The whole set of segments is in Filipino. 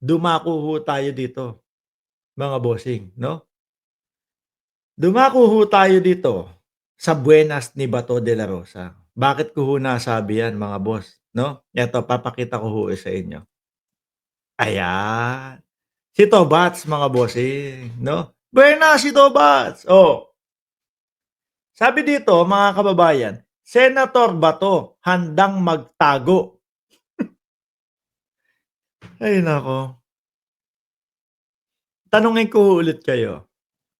Dumako ho tayo dito, mga bossing, 'no? Dumako ho tayo dito sa Buenas ni Bato de la Rosa. Bakit ko ho nasabi 'yan, mga boss, 'no? Eto papakita ko ho sa inyo. Ayan, si Tobats, mga bossing, 'no? Buenas si Tobats, oh. Sabi dito, mga kababayan, Senator Bato handang magtago. Ay naku, tanungin ko ho ulit kayo,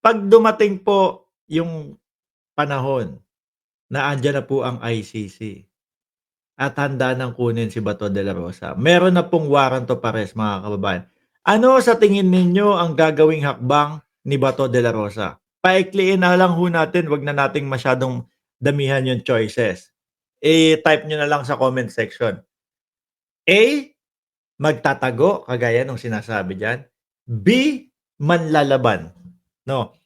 'pag dumating po yung panahon na andiyan na po ang ICC at handa ng kunin si Bato de la Rosa, meron na pong warrant of arrest, mga kababayan. Ano sa tingin ninyo ang gagawing hakbang ni Bato de la Rosa? Paikliin na lang ho natin, 'wag na nating masyadong damihan yung choices. I-type niyo na lang sa comment section. A, magtatago kagaya nung sinasabi diyan. B, manlalaban, 'no?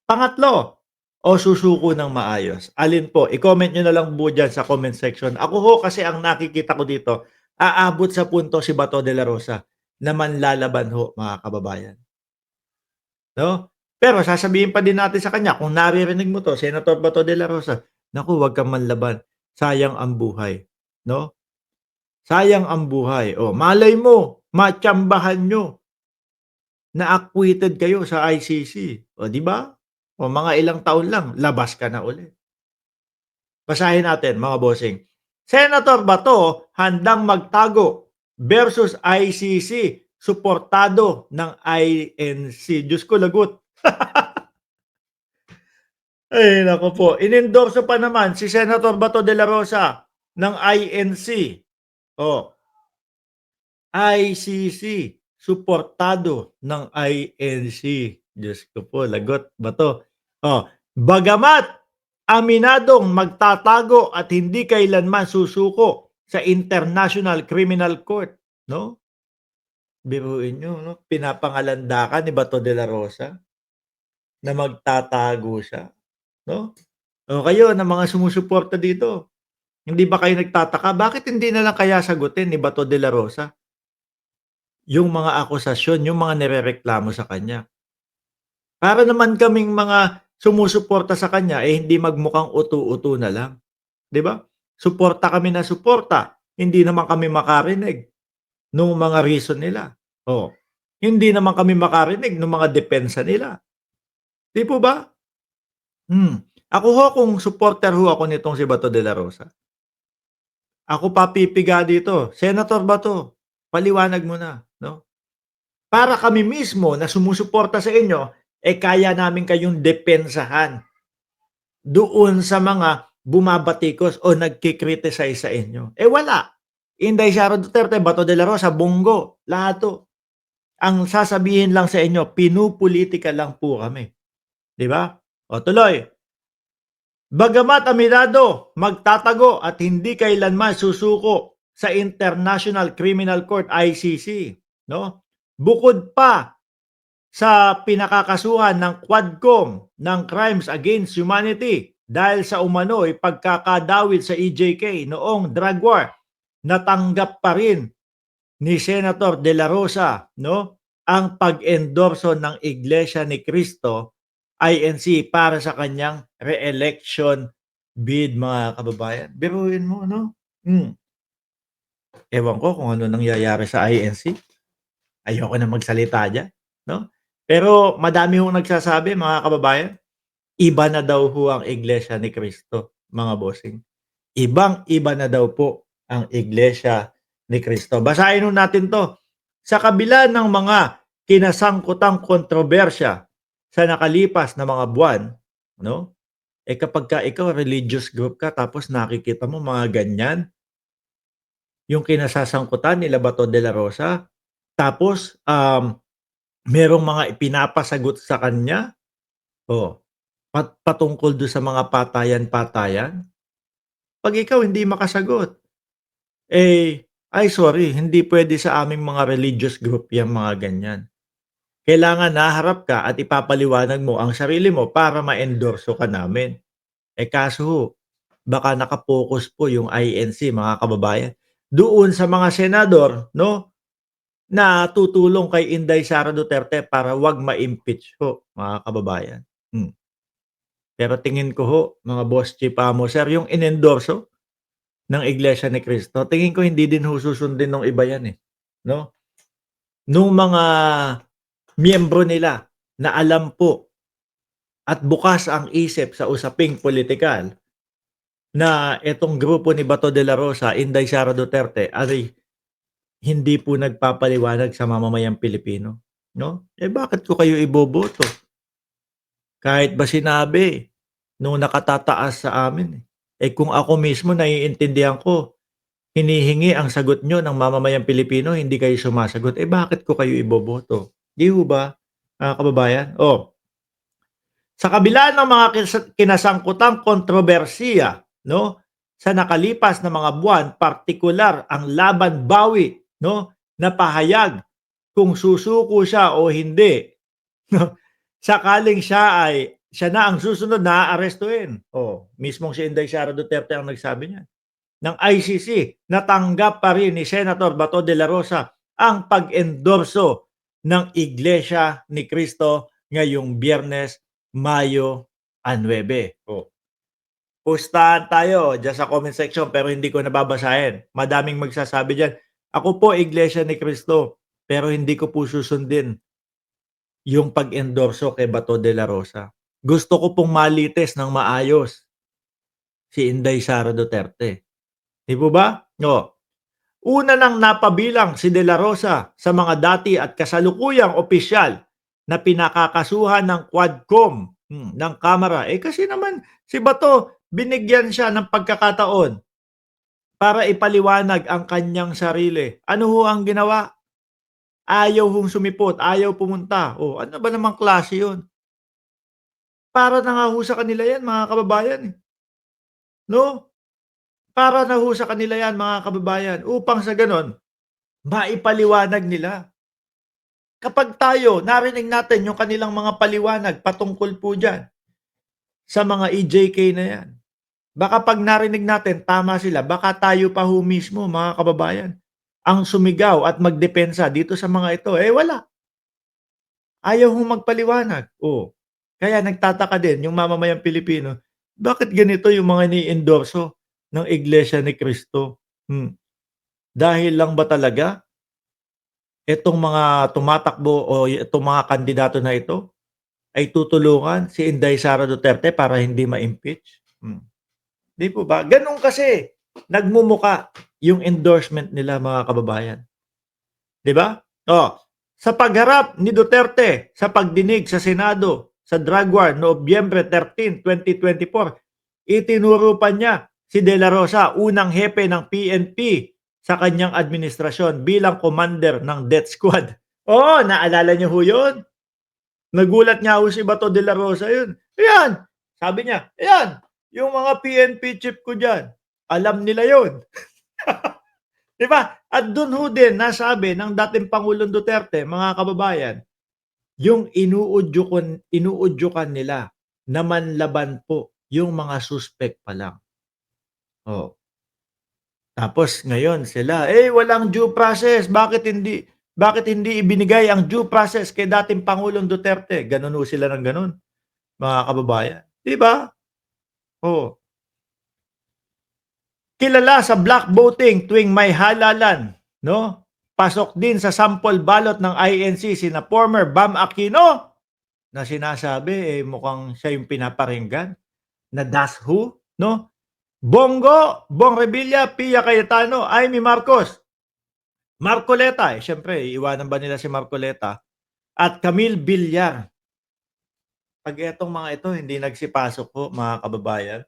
Pangatlo, o susuko ng maayos? Alin po? I-comment niyo na lang po diyan sa comment section. Ako ho kasi ang nakikita ko dito, aabot sa punto si Bato de la Rosa na manlalaban ho, mga kababayan, 'no? Pero sasabihin pa din natin sa kanya, kung naririnig mo 'to, Senator Bato de la Rosa, naku, huwag kang manlaban, sayang ang buhay, 'no? Sayang ang buhay. Oh, malay mo matsambahan niyo na acquitted kayo sa ICC, oh, 'di ba? O mga ilang taon lang, labas ka na uli. Basahin natin, mga bossing. Senator Bato handang magtago versus ICC, suportado ng INC. Diyos ko, lagot. Ay naku po, inendorso pa naman si Senator Bato de la Rosa ng INC. Oh, ICC, suportado ng INC. Diyos ko po, lagot, Bato. Oh, bagamat aminadong magtatago at hindi kailanman susuko sa International Criminal Court, 'no? Biruin niyo, 'no, pinapangalandakan ni Bato de la Rosa na magtatago siya, 'no? O kayo na mga sumusuporta dito, hindi ba kayo nagtataka bakit hindi na lang kaya sagutin ni Bato de la Rosa yung mga akusasyon, yung mga nirereklamo sa kanya? Para naman kaming mga sumusuporta sa kanya, eh, hindi magmukhang uto-uto na lang, 'di ba? Suporta kami na suporta, hindi naman kami makarinig nung mga reason nila. Oh, hindi naman kami makarinig nung mga depensa nila, 'di po ba? Ako ho, kung supporter ho ako nitong si Bato de la Rosa, ako papipiga dito, "Senator Bato, paliwanag mo na, 'no? Para kami mismo na sumusuporta sa inyo, eh, kaya namin kayong depensahan doon sa mga bumabatikos o nagki-criticize sa inyo." Eh, wala. Inday Sara Duterte, Bato de la Rosa, Bongo, lahat 'to. Ang sasabihin lang sa inyo, pinupulitika lang po kami, 'di ba? O tuloy, bagamat aminado, magtatago at hindi kailanman susuko sa International Criminal Court, ICC, 'no? Bukod pa sa pinakakasuhan ng Quadcom ng Crimes Against Humanity dahil sa umano'y pagkakadawit sa EJK noong drug war, natanggap pa rin ni Senator De La Rosa, 'no, ang pag-endorso ng Iglesia ni Cristo, INC, para sa kanyang re-election bid, mga kababayan. Biruin mo, 'no? Ewan ko kung ano nangyayari sa INC. Ayoko na magsalita diyan, 'no? Pero madami hong nagsasabi, mga kababayan, iba na daw ho ang Iglesia ni Cristo, mga bossing. Ibang-iba na daw po ang Iglesia ni Cristo. Basahin ho natin 'to. Sa kabila ng mga kinasangkutang kontrobersya sa nakalipas na mga buwan, 'no? Eh, kapagka ikaw religious group ka tapos nakikita mo mga ganyan, yung kinasasangkutan nila Bato de la Rosa, tapos, merong mga ipinapasagot sa kanya, oh, patungkol dun sa mga patayan-patayan. 'Pag ikaw hindi makasagot, eh, ay sorry, hindi puwede sa aming mga religious group yang mga ganyan. Kailangan haharap ka at ipapaliwanag mo ang sarili mo para ma-endorso ka namin. Eh, kaso ho, baka naka-focus po yung INC, mga kababayan, doon sa mga senador, 'no, na tutulong kay Inday Sara Duterte para 'wag ma-impeach ho, mga kababayan. Hmm. Pero tingin ko ho, mga boss Chipamo, sir, yung inendorso ng Iglesia ni Cristo, tingin ko hindi din ho susundin nung iba yan, eh, 'no? Nung mga miyembro nila na alam po at bukas ang isip sa usaping pulitikal na itong grupo ni Bato de la Rosa, Inday Sara Duterte ay hindi po nagpapaliwanag sa mamamayang Pilipino, 'no? Eh, bakit ko kayo iboboto? Kahit ba sinabi nung nakatataas sa amin, eh. Eh, kung ako mismo naiintindihan ko, hinihingi ang sagot niyo ng mamamayang Pilipino, hindi kayo sumasagot, eh, bakit ko kayo iboboto? 'Di ho ba, mga kababayan? Oh, sa kabila ng mga kinasangkutang kontrobersiya, 'no, sa nakalipas na mga buwan, partikular ang laban bawi, 'no, na pahayag kung susuko siya o hindi, 'no, sakaling siya na ang susunod na aarestuhin. Oh, mismong si Inday Sara Duterte ang nagsabi niyan. Ng ICC, natanggap pa rin ni Senator Bato de la Rosa ang pag-endorso ng Iglesia ni Cristo ngayong Biyernes, Mayo 9. Oh, pustahan tayo diyan sa comment section pero hindi ko nababasahin. Madaming magsasabi diyan, "Ako po Iglesia ni Cristo, pero hindi ko po susundin yung pag-endorso kay Bato de la Rosa. Gusto ko pong malites ng maayos si Inday Sara Duterte." 'Di po ba? Oh, una nang napabilang si De La Rosa sa mga dati at kasalukuyang opisyal na pinakakasuhan ng Quadcom, ng Kamara. Eh, kasi naman si Bato binigyan siya ng pagkakataon para ipaliwanag ang kanyang sarili. Ano ho ang ginawa? Ayaw hong sumipot, ayaw pumunta. Oh, ano ba namang klase 'yun? Para na nga ho sa kanila 'yan, mga kababayan, eh, 'no? Para na ho sa kanila 'yan, mga kababayan, upang sa gano'n maipaliwanag nila. Kapag tayo narinig natin yung kanilang mga paliwanag patungkol po diyan sa mga EJK na 'yan, baka 'pag narinig natin tama sila, baka tayo pa ho mismo, mga kababayan, ang sumigaw at magdepensa dito sa mga ito. Eh, wala, ayaw hong magpaliwanag. Oh, kaya nagtataka din yung mamamayang Pilipino, bakit ganito yung mga ini-endorso ng Iglesia ni Cristo? Dahil lang ba talaga itong mga tumatakbo o itong mga kandidato na ito ay tutulungan si Inday Sara Duterte para hindi ma-impeach? 'Di po ba? Gano'n kasi nagmumuka yung endorsement nila, mga kababayan, 'di ba? Oh, sa pagharap ni Duterte sa pagdinig sa Senado sa drug war Nobyembre 13, 2024, itinuro pa niya si De La Rosa, unang hepe ng PNP sa kanyang administrasyon bilang commander ng death squad. Oo, naalala niyo ho 'yun? Nagulat nga ho si Bato de la Rosa yun. Ayan, sabi niya, "Ayan, yung mga PNP chief ko diyan, alam nila yun." 'Di ba? At dun ho din nasabi ng dating Pangulong Duterte, mga kababayan, yung inuudyukan nila na manlaban po yung mga suspect pa lang. Oh, tapos ngayon sila, "Eh, walang due process, bakit hindi ibinigay ang due process kay dating Pangulong Duterte?" Gano'n ho sila ng gano'n, mga kababayan, 'di ba? Oh, kilala sa black voting tuwing may halalan, 'no? Pasok din sa sample ballot ng INC sina former Bam Aquino na sinasabi, eh, mukhang siya yung pinaparinggan na das who, 'no? Bongo, Bong Revilla, Pia Cayetano, Amy Marcos, Marcoleta, eh, siyempre iiwanan ba nila si Marcoleta at Camille Villar. 'Pag etong mga ito hindi nagsipasok po, mga kababayan,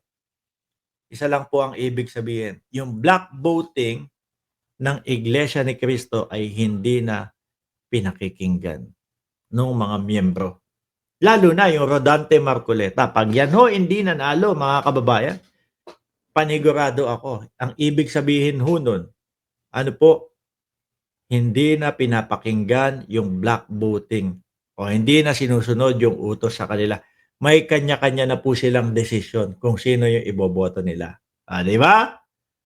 isa lang po ang ibig sabihin, yung black voting ng Iglesia ni Cristo ay hindi na pinakikinggan nung mga miyembro. Lalo na yung Rodante Marcoleta. 'Pag yan ho hindi nanalo, mga kababayan, panigurado ako, ang ibig sabihin ho nun, ano po, hindi na pinapakinggan yung black voting o hindi na sinusunod yung utos sa kanila. May kanya-kanya na po silang desisyon kung sino yung iboboto nila. Ah, 'di ba?